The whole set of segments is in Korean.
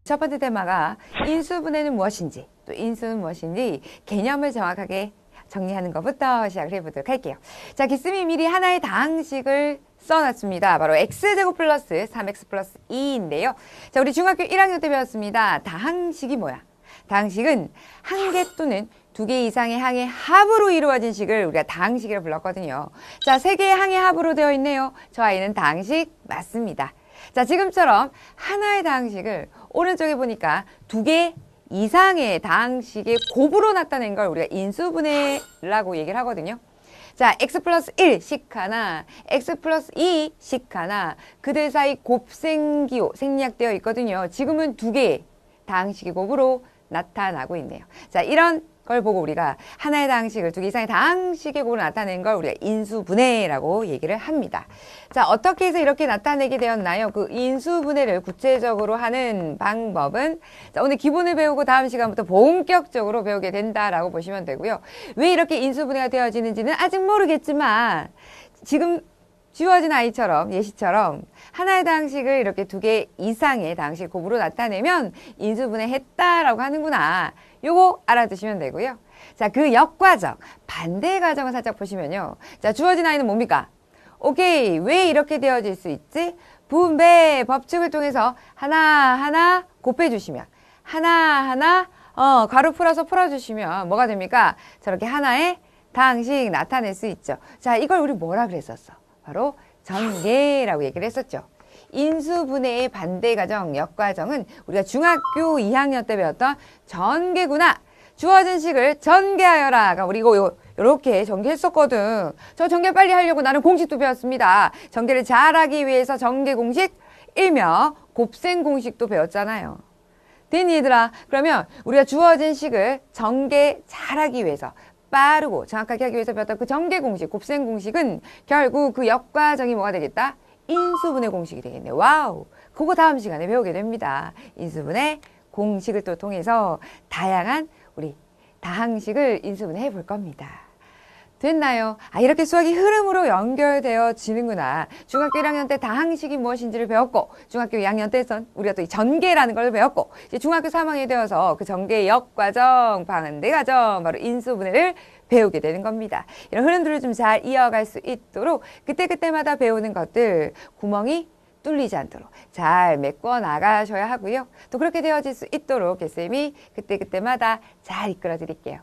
첫 번째 테마가 인수분해는 무엇인지, 또 인수는 무엇인지 개념을 정확하게 정리하는 것부터 시작을 해보도록 할게요. 자, 기스미 미리 하나의 다항식을 써놨습니다. 바로 x제곱 플러스 3x 플러스 2인데요. 자, 우리 중학교 1학년 때 배웠습니다. 다항식이 뭐야? 다항식은 한 개 또는 두 개 이상의 항의 합으로 이루어진 식을 우리가 다항식이라고 불렀거든요. 자, 세 개의 항의 합으로 되어 있네요. 저 아이는 다항식 맞습니다. 자, 지금처럼 하나의 다항식을 오른쪽에 보니까 두 개 이상의 다항식의 곱으로 나타낸 걸 우리가 인수분해라고 얘기를 하거든요. 자, x 플러스 1식 하나, x 플러스 2식 하나, 그들 사이 곱생기호 생략되어 있거든요. 지금은 두 개의 다항식의 곱으로 나타나고 있네요. 자, 이런 걸 보고 우리가 하나의 다항식을 두 개 이상의 다항식의 곱으로 나타낸 걸 우리가 인수분해라고 얘기를 합니다. 자, 어떻게 해서 이렇게 나타내게 되었나요? 그 인수분해를 구체적으로 하는 방법은 자, 오늘 기본을 배우고 다음 시간부터 본격적으로 배우게 된다라고 보시면 되고요. 왜 이렇게 인수분해가 되어지는지는 아직 모르겠지만 지금 주어진 아이처럼 예시처럼 하나의 다항식을 이렇게 두 개 이상의 다항식 곱으로 나타내면 인수분해 했다라고 하는구나. 요거 알아두시면 되고요. 자, 그 역과정, 반대 과정을 살짝 보시면요. 자, 주어진 아이는 뭡니까? 오케이, 왜 이렇게 되어질 수 있지? 분배 법칙을 통해서 하나하나 곱해주시면 하나하나 가로 풀어서 풀어주시면 뭐가 됩니까? 저렇게 하나의 다항식 나타낼 수 있죠. 자, 이걸 우리 뭐라 그랬었어? 바로 전개라고 얘기를 했었죠. 인수분해의 반대 과정, 역과정은 우리가 중학교 2학년 때 배웠던 전개구나. 주어진 식을 전개하여라. 우리 이거 이렇게 전개했었거든. 저 전개 빨리 하려고 나는 공식도 배웠습니다. 전개를 잘하기 위해서 전개 공식, 일명 곱셈 공식도 배웠잖아요. 됐니 얘들아? 그러면 우리가 주어진 식을 전개 잘하기 위해서 빠르고 정확하게 하기 위해서 배웠던 그 전개 공식, 곱셈 공식은 결국 그 역과정이 뭐가 되겠다? 인수분해 공식이 되겠네. 와우! 그거 다음 시간에 배우게 됩니다. 인수분해 공식을 또 통해서 다양한 우리 다항식을 인수분해 해볼 겁니다. 됐나요? 아, 이렇게 수학이 흐름으로 연결되어지는구나. 중학교 1학년 때 다항식이 무엇인지를 배웠고, 중학교 2학년 때선 우리가 또 이 전개라는 걸 배웠고, 이제 중학교 3학년이 되어서 그 전개의 역과정, 반대 과정, 바로 인수분해를 배우게 되는 겁니다. 이런 흐름들을 좀 잘 이어갈 수 있도록 그때그때마다 배우는 것들, 구멍이 뚫리지 않도록 잘 메꿔 나가셔야 하고요. 또 그렇게 되어질 수 있도록 쌤이 그때그때마다 잘 이끌어 드릴게요.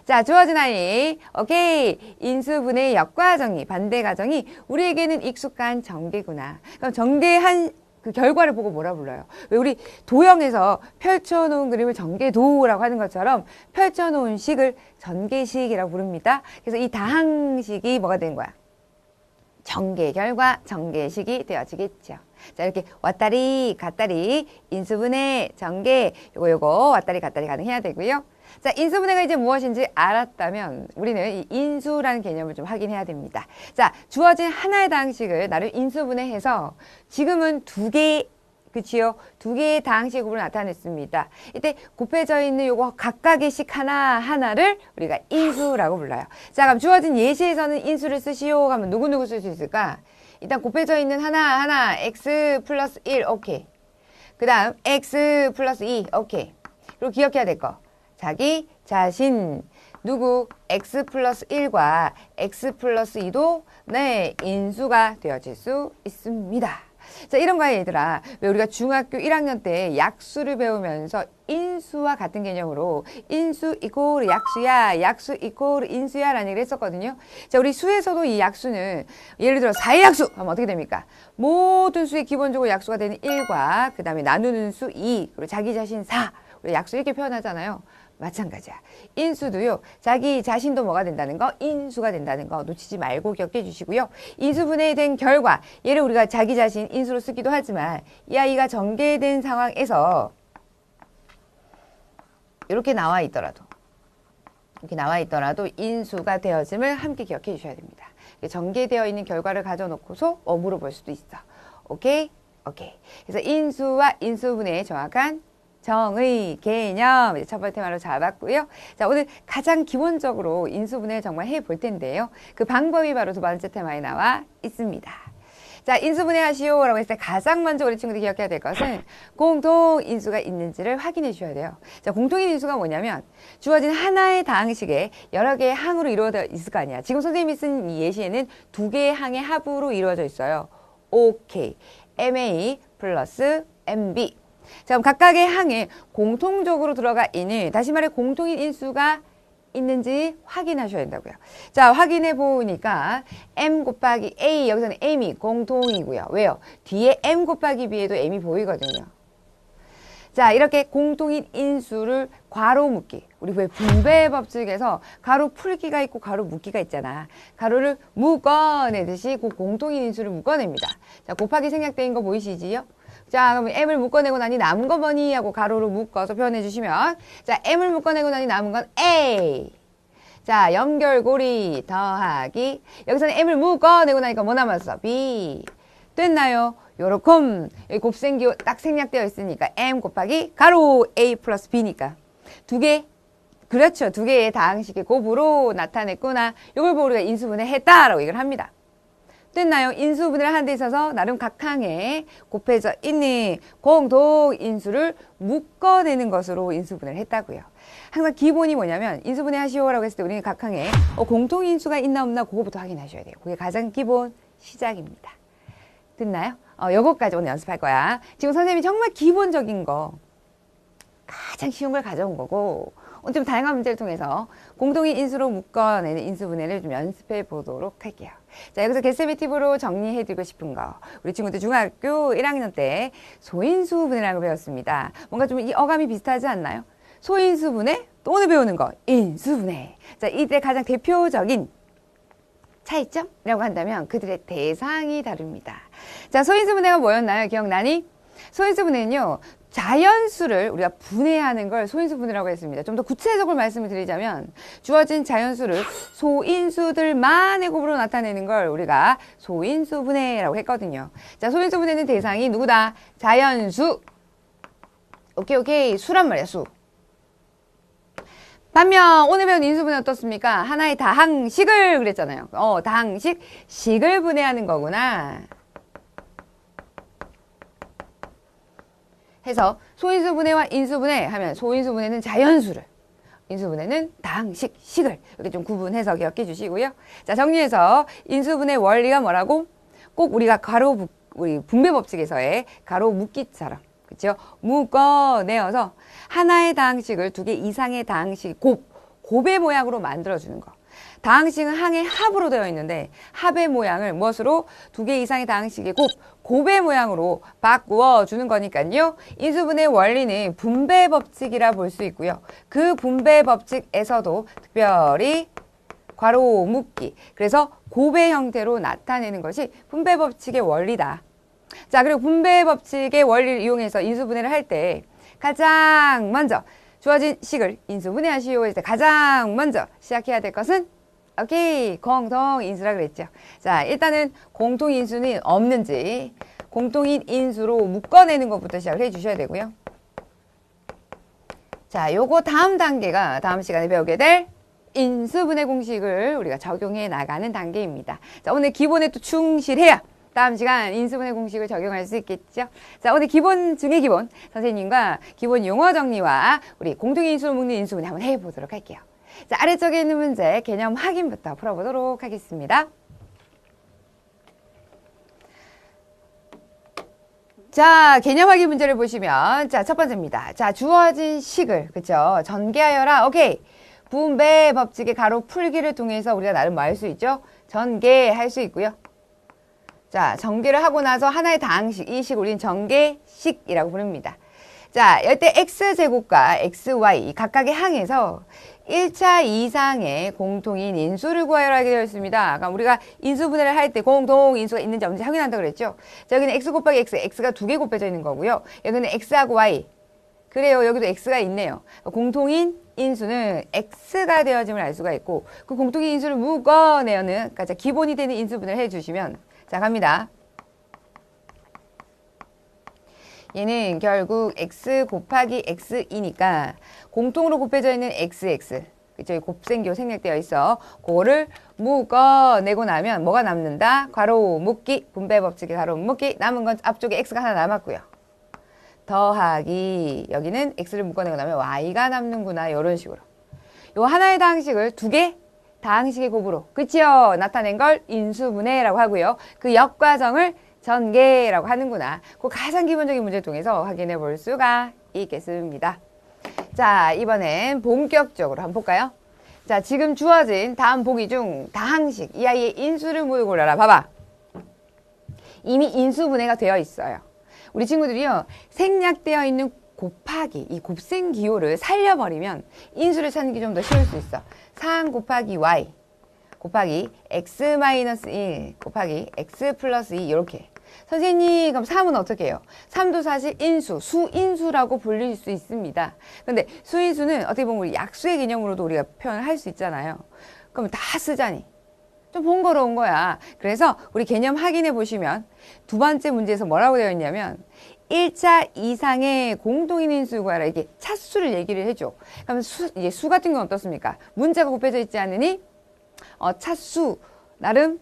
자, 주어진 아이. 오케이. 인수분해 역과정이, 반대 과정이 우리에게는 익숙한 전개구나. 그럼 전개한 그 결과를 보고 뭐라 불러요? 왜 우리 도형에서 펼쳐놓은 그림을 전개도라고 하는 것처럼 펼쳐놓은 식을 전개식이라고 부릅니다. 그래서 이 다항식이 뭐가 된 거야? 전개 결과, 전개식이 되어지겠죠. 자, 이렇게 왔다리 갔다리 인수분해, 전개 요거 왔다리 갔다리 가능해야 되고요. 자, 인수분해가 이제 무엇인지 알았다면 우리는 이 인수라는 개념을 좀 확인해야 됩니다. 자, 주어진 하나의 다항식을 나름 인수분해해서 지금은 두 개, 그치요? 두 개의 다항식 곱으로 나타냈습니다. 이때 곱해져 있는 요거 각각의 식 하나하나를 우리가 인수라고 불러요. 자, 그럼 주어진 예시에서는 인수를 쓰시오 하면 누구누구 쓸 수 있을까? 일단 곱해져 있는 하나하나 x 플러스 1, 오케이. 그 다음 x 플러스 2, 오케이. 그리고 기억해야 될 거. 자기 자신 누구 x 플러스 1과 x 플러스 2도 네 인수가 되어질 수 있습니다. 자, 이런 거야 얘들아. 왜 우리가 중학교 1학년 때 약수를 배우면서 인수와 같은 개념으로 인수 이코르 약수야, 약수 이코르 인수야 라는 얘기를 했었거든요. 자, 우리 수에서도 이 약수는 예를 들어 4의 약수 하면 어떻게 됩니까? 모든 수의 기본적으로 약수가 되는 1과 그 다음에 나누는 수 2, 그리고 자기 자신 4 우리 약수 이렇게 표현하잖아요. 마찬가지야. 인수도요. 자기 자신도 뭐가 된다는 거? 인수가 된다는 거 놓치지 말고 기억해 주시고요. 인수분해된 결과, 얘를 우리가 자기 자신 인수로 쓰기도 하지만 이 아이가 전개된 상황에서 이렇게 나와 있더라도 인수가 되어짐을 함께 기억해 주셔야 됩니다. 전개되어 있는 결과를 가져놓고서 물어볼 수도 있어. 오케이? 오케이. 그래서 인수와 인수분해의 정확한 정의 개념 첫 번째 테마로 잡았고요. 자, 오늘 가장 기본적으로 인수분해 정말 해볼 텐데요. 그 방법이 바로 두 번째 테마에 나와 있습니다. 자, 인수분해 하시오라고 했을 때 가장 먼저 우리 친구들이 기억해야 될 것은 공통인수가 있는지를 확인해 주셔야 돼요. 자, 공통인 인수가 뭐냐면 주어진 하나의 다항식에 여러 개의 항으로 이루어져 있을 거 아니야. 지금 선생님이 쓴 이 예시에는 두 개의 항의 합으로 이루어져 있어요. OK, MA 플러스 MB. 자, 그럼 각각의 항에 공통적으로 들어가 있는, 다시 말해 공통인 인수가 있는지 확인하셔야 된다고요. 자, 확인해 보니까 M 곱하기 A, 여기서는 M이 공통이고요. 왜요? 뒤에 M 곱하기 B에도 M이 보이거든요. 자, 이렇게 공통인 인수를 괄호 묶기. 우리 왜 분배 법칙에서 가로 풀기가 있고 가로 묶기가 있잖아. 가로를 묶어내듯이 그 공통인 인수를 묶어냅니다. 자, 곱하기 생략된 거 보이시지요? 자, 그럼 M을 묶어내고 나니 남은 거 뭐니? 하고 가로로 묶어서 표현해 주시면, 자, M을 묶어내고 나니 남은 건 A. 자, 연결고리 더하기. 여기서는 M을 묶어내고 나니까 뭐 남았어? B. 됐나요? 요렇게 여기 곱셈기호 딱 생략되어 있으니까 M 곱하기 가로 A 플러스 B니까 두 개, 그렇죠. 두 개의 다항식의 곱으로 나타냈구나. 이걸 보고 우리가 인수분해 했다라고 얘기를 합니다. 됐나요? 인수분해를 하는 데 있어서 나름 각 항에 곱해져 있는 공통인수를 묶어내는 것으로 인수분해를 했다고요. 항상 기본이 뭐냐면 인수분해 하시오라고 했을 때 우리는 각 항에 공통인수가 있나 없나 그거부터 확인하셔야 돼요. 그게 가장 기본 시작입니다. 됐나요? 요거까지 오늘 연습할 거야. 지금 선생님이 정말 기본적인 거 가장 쉬운 걸 가져온 거고 오늘 좀 다양한 문제를 통해서 공통인 인수로 묶어내는 인수분해를 좀 연습해 보도록 할게요. 자, 여기서 개쌤의 팁으로 정리해드리고 싶은 거. 우리 친구들 중학교 1학년 때 소인수분해라는 걸 배웠습니다. 뭔가 좀 이 어감이 비슷하지 않나요? 소인수분해, 또 오늘 배우는 거 인수분해. 자, 이때 가장 대표적인 차이점이라고 한다면 그들의 대상이 다릅니다. 자, 소인수분해가 뭐였나요? 기억나니? 소인수분해는요, 자연수를 우리가 분해하는 걸 소인수분해라고 했습니다. 좀 더 구체적으로 말씀을 드리자면 주어진 자연수를 소인수들만의 곱으로 나타내는 걸 우리가 소인수분해라고 했거든요. 자, 소인수분해는 대상이 누구다? 자연수. 오케이. 수란 말이야, 수. 반면 오늘 배운 인수분해 어떻습니까? 하나의 다항식을 그랬잖아요. 다항식, 식을 분해하는 거구나. 해서 소인수분해와 인수분해 하면 소인수분해는 자연수를, 인수분해는 다항식, 식을 이렇게 좀 구분해서 기억해 주시고요. 자, 정리해서 인수분해 원리가 뭐라고? 꼭 우리가 우리 분배 법칙에서의 가로 묶기처럼, 그렇죠? 묶어내어서 하나의 다항식을 두 개 이상의 다항식 곱의 모양으로 만들어주는 거. 다항식은 항의 합으로 되어 있는데 합의 모양을 무엇으로? 두 개 이상의 다항식의 곱의 모양으로 바꾸어 주는 거니까요. 인수분해 원리는 분배 법칙이라 볼 수 있고요. 그 분배 법칙에서도 특별히 괄호 묶기. 그래서 곱의 형태로 나타내는 것이 분배 법칙의 원리다. 자, 그리고 분배 법칙의 원리를 이용해서 인수분해를 할 때 가장 먼저 주어진 식을 인수분해하시오 할 때 가장 먼저 시작해야 될 것은 오케이, 공통인수라 그랬죠. 자, 일단은 공통인수는 없는지 공통인 인수로 묶어내는 것부터 시작을 해주셔야 되고요. 자, 요거 다음 단계가 다음 시간에 배우게 될 인수분해 공식을 우리가 적용해 나가는 단계입니다. 자, 오늘 기본에 또 충실해야 다음 시간 인수분해 공식을 적용할 수 있겠죠. 자, 오늘 기본 중에 기본 선생님과 기본 용어 정리와 우리 공통인수로 묶는 인수분해 한번 해보도록 할게요. 자, 아래쪽에 있는 문제 개념 확인부터 풀어보도록 하겠습니다. 자, 개념 확인 문제를 보시면 자, 첫 번째입니다. 자, 주어진 식을 그쵸? 전개하여라. 오케이. 분배 법칙의 가로 풀기를 통해서 우리가 나름 뭐 할 수 있죠? 전개할 수 있고요. 자, 전개를 하고 나서 하나의 다항식, 이 식 우리는 전개식이라고 부릅니다. 자, 이때 x제곱과 xy 각각의 항에서 1차 이상의 공통인 인수를 구하여라 하게 되어 있습니다. 아까 우리가 인수분해를 할 때 공통인수가 있는지 없는지 확인한다고 그랬죠. 자, 여기는 x 곱하기 x, x가 두 개 곱해져 있는 거고요. 여기는 x하고 y. 그래요. 여기도 x가 있네요. 공통인 인수는 x가 되어짐을 알 수가 있고 그 공통인 인수를 묶어내는 그러니까 기본이 되는 인수분해를 해주시면 자, 갑니다. 얘는 결국 x 곱하기 x이니까 공통으로 곱해져 있는 xx 그쵸? 곱셈기호 생략되어 있어. 그거를 묶어내고 나면 뭐가 남는다? 괄호 묶기, 분배 법칙의 괄호 묶기. 남은 건 앞쪽에 x가 하나 남았고요. 더하기, 여기는 x를 묶어내고 나면 y가 남는구나. 이런 식으로. 요 하나의 다항식을 두 개 다항식의 곱으로, 그치요? 나타낸 걸 인수분해라고 하고요. 그 역과정을 전개라고 하는구나. 그 가장 기본적인 문제를 통해서 확인해 볼 수가 있겠습니다. 자, 이번엔 본격적으로 한번 볼까요? 자, 지금 주어진 다음 보기 중 다항식, 이 아이의 인수를 모두 골라라. 봐봐. 이미 인수분해가 되어 있어요. 우리 친구들이요, 생략되어 있는 곱하기, 이 곱셈 기호를 살려버리면 인수를 찾는 게 좀 더 쉬울 수 있어. 3 곱하기 y 곱하기 x-1 곱하기 x 플러스 2 이렇게. 선생님, 그럼 3은 어떻게 해요? 3도 사실 인수, 수인수라고 불릴 수 있습니다. 근데 수인수는 어떻게 보면 우리 약수의 개념으로도 우리가 표현을 할 수 있잖아요. 그럼 다 쓰자니. 좀 번거로운 거야. 그래서 우리 개념 확인해 보시면 두 번째 문제에서 뭐라고 되어 있냐면 1차 이상의 공통인 인수 구하라. 이게 차수를 얘기를 해줘. 그러면 수 같은 건 어떻습니까? 문자가 곱해져 있지 않으니 차수 나름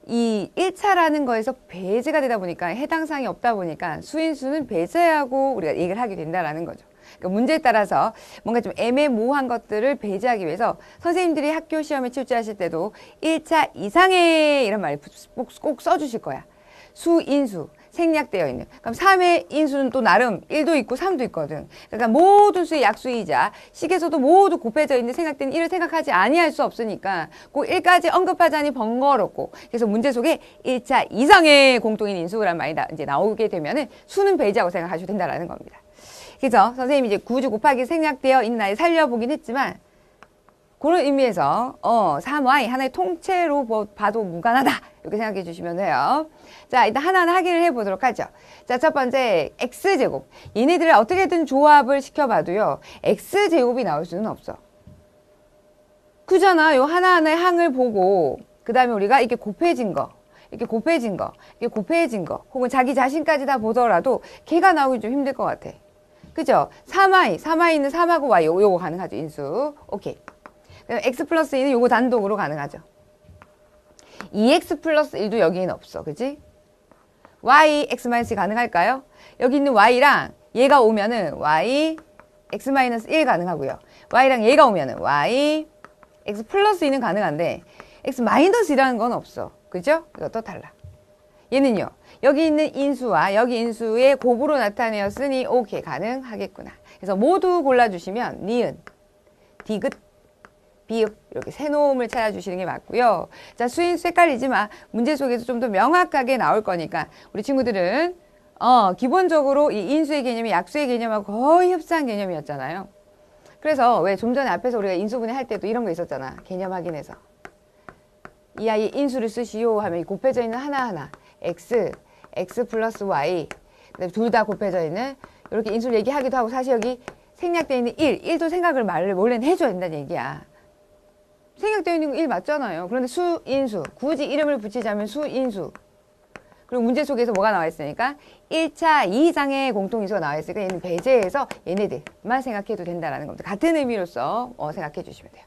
이 1차라는 거에서 배제가 되다 보니까 해당 사항이 없다 보니까 수인수는 배제하고 우리가 얘기를 하게 된다라는 거죠. 그러니까 문제에 따라서 뭔가 좀 애매모호한 것들을 배제하기 위해서 선생님들이 학교 시험에 출제하실 때도 1차 이상의 이런 말 꼭 써주실 거야. 수인수. 생략되어 있는. 그럼 3의 인수는 또 나름 1도 있고 3도 있거든. 그러니까 모든 수의 약수이자 식에서도 모두 곱해져 있는 생략된 1을 생각하지 아니할 수 없으니까 꼭 1까지 언급하자니 번거롭고. 그래서 문제 속에 1차 이상의 공통인 인수란 말이 이제 나오게 되면은 수는 배제하고 생각하셔도 된다라는 겁니다. 그래서 선생님이 이제 구주 곱하기 생략되어 있는 아이 살려보긴 했지만 그런 의미에서 3y 하나의 통째로 봐도 무관하다 이렇게 생각해 주시면 돼요. 자, 일단 하나하나 확인을 해보도록 하죠. 자, 첫 번째 x제곱. 얘네들을 어떻게든 조합을 시켜봐도요. x제곱이 나올 수는 없어. 그잖아. 요 하나하나의 항을 보고 그 다음에 우리가 이렇게 곱해진 거 이렇게 곱해진 거 이렇게 곱해진 거 혹은 자기 자신까지 다 보더라도 걔가 나오기 좀 힘들 것 같아. 그죠? 3y는 3하고 y 요거 가능하죠. 인수. 오케이. x 플러스 2는 요거 단독으로 가능하죠. 2x 플러스 1도 여기에는 없어. 그지? y, x-1 가능할까요? 여기 있는 y랑 얘가 오면은 y, x-1 가능하고요. y랑 얘가 오면은 y, x 플러스 2는 가능한데 x-1이라는 건 없어. 그죠? 이것도 달라. 얘는요. 여기 있는 인수와 여기 인수의 곱으로 나타내었으니 오케이 가능하겠구나. 그래서 모두 골라주시면 니은, 디귿, 비읍 이렇게 세 놈을 찾아주시는 게 맞고요. 자, 수인수 헷갈리지만 문제 속에서 좀 더 명확하게 나올 거니까 우리 친구들은 기본적으로 이 인수의 개념이 약수의 개념하고 거의 흡사한 개념이었잖아요. 그래서 왜 좀 전에 앞에서 우리가 인수분해 할 때도 이런 거 있었잖아. 개념 확인해서 이 아이의 인수를 쓰시오 하면 곱해져 있는 하나하나 x 플러스 y 둘 다 곱해져 있는 이렇게 인수를 얘기하기도 하고 사실 여기 생략되어 있는 1도 생각을 말을 원래는 해줘야 된다는 얘기야. 생략되어 있는 거 1 맞잖아요. 그런데 수인수, 굳이 이름을 붙이자면 수인수. 그리고 문제 속에서 뭐가 나와 있으니까 1차 이상의 공통인수가 나와 있으니까 얘는 배제해서 얘네들만 생각해도 된다는 겁니다. 같은 의미로서 생각해 주시면 돼요.